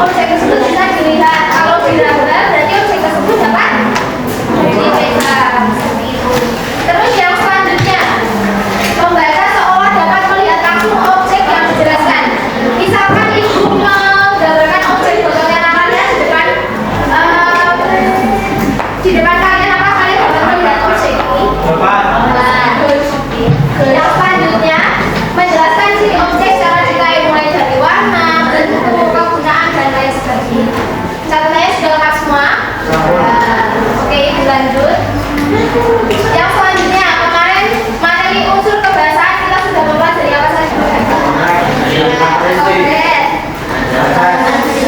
objek tersebut bisa dilihat. Kalau diraba berarti objek tersebut dapat dipegang seperti itu. Terus yang selanjutnya, membaca seolah dapat melihat langsung objek yang dijelaskan. Misalkan ibu menggambarkan objek botol yang namanya di depan kalian, apa kalian dapat melihat objek ini? Yang selanjutnya, menjelaskan ciri objek secara detail mulai dari warna, bentuk, kegunaan dan lain sebagainya. Catatannya sudah lengkap semua? Oke, lanjut. Yang selanjutnya, kemarin materi unsur kebahasaan kita sudah mempelajari apa saja?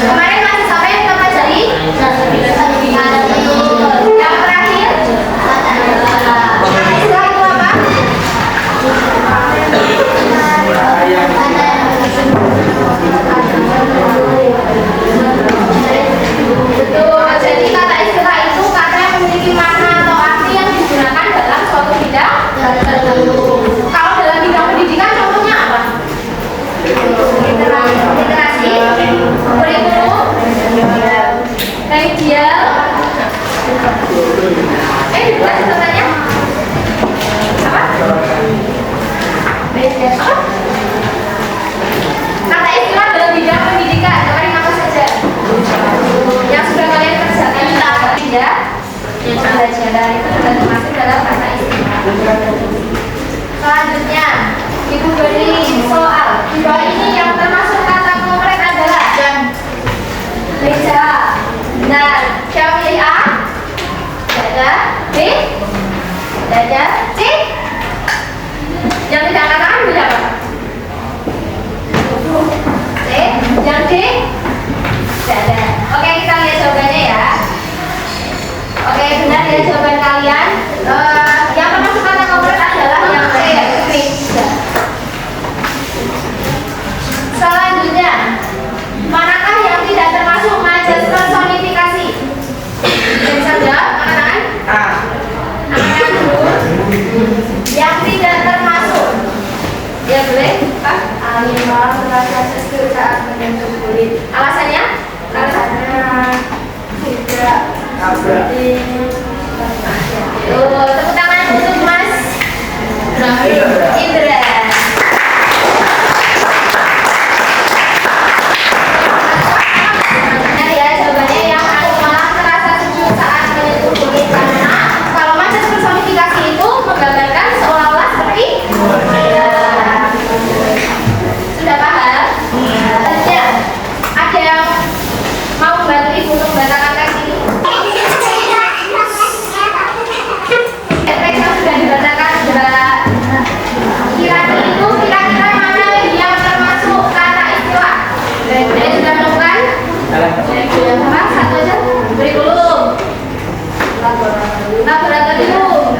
Kemarin masih sampai kita pelajari? Yang terakhir, istilah itu apa? Betul, jadi kata istilah itu karena memiliki makna atau arti yang digunakan dalam suatu bidang tertentu. Kalau dalam bidang pendidikan contohnya apa? Literasi, kurikulum, remedial. Dikasih contohnya apa? Apa? Kata istilah dalam bidang pendidikan, kemarin apa saja? Yang sudah kalian kerjakan tidak? Yang pembelajaran itu sudah termasuk dalam kata istilah. Selanjutnya, ibu beri soal. Di bawah ini yang termasuk kata konkret adalah meja. Benar. Siapa pilih A? Dada. B? Dada. C? Yang tidak angkat tangan pilih apa? C? Yang D? Dada. Oke, kita lihat jawabannya ya. Oke, benar ya jawaban kalian. Yang termasuk kata konkret adalah yang C, yaitu meja. Selanjutnya, manakah yang tidak termasuk majas personifikasi? Bisa jawab, angkat tangan. Angkat dulu. Yang tidak termasuk, ya boleh. Animal merasa sesuatu saat menyentuh kulit. Alasannya? Karena tidak seperti. Tepuk tangan untuk Mas Indra. Nah ya, jawabannya yang animal terasa sejuk saat menyentuh kulit, karena kalau majas personifikasi itu menggambarkan seolah-olah seperti. Sudah paham? Selanjutnya, ada yang mau membantu ibu untuk membacakan teks ini? Teks yang sudah dibacakan Mbak Kirani itu kira-kira mana yang termasuk kata istilah? Jadi sudah menemukan? Apa? Satu aja? Kurikulum, laboratorium,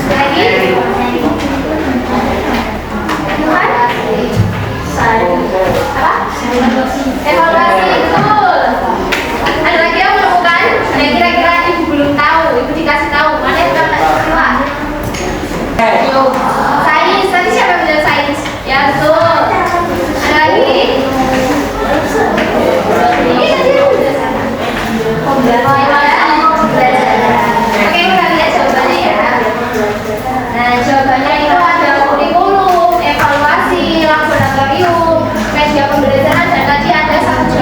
lagi? Apa? Evaluasi, betul. Ada lagi yang menemukan? Ada kira-kira ibu belum tahu, ibu dikasih tahu mana yang kata istilah? Yuk, sains. Tadi siapa yang bilang sains? Ya betul. Ada lagi? Ini tadi yang udah sama. Oke, kita lihat jawabannya ya. Nah, jawabannya itu ada kurikulum, evaluasi, laboratorium, media pembelajaran, dan tadi ada satu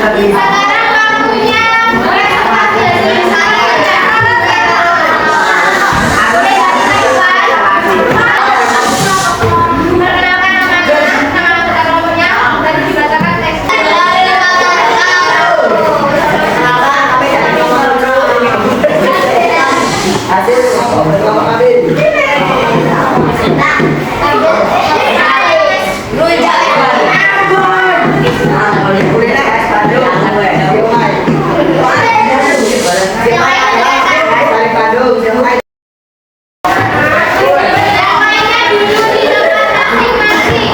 Sekarang waktunya presentasi dari saya. Perkenalkan nama kelompoknya dan dibacakan teksnya. Yang lainnya duduk di tempat masing-masing.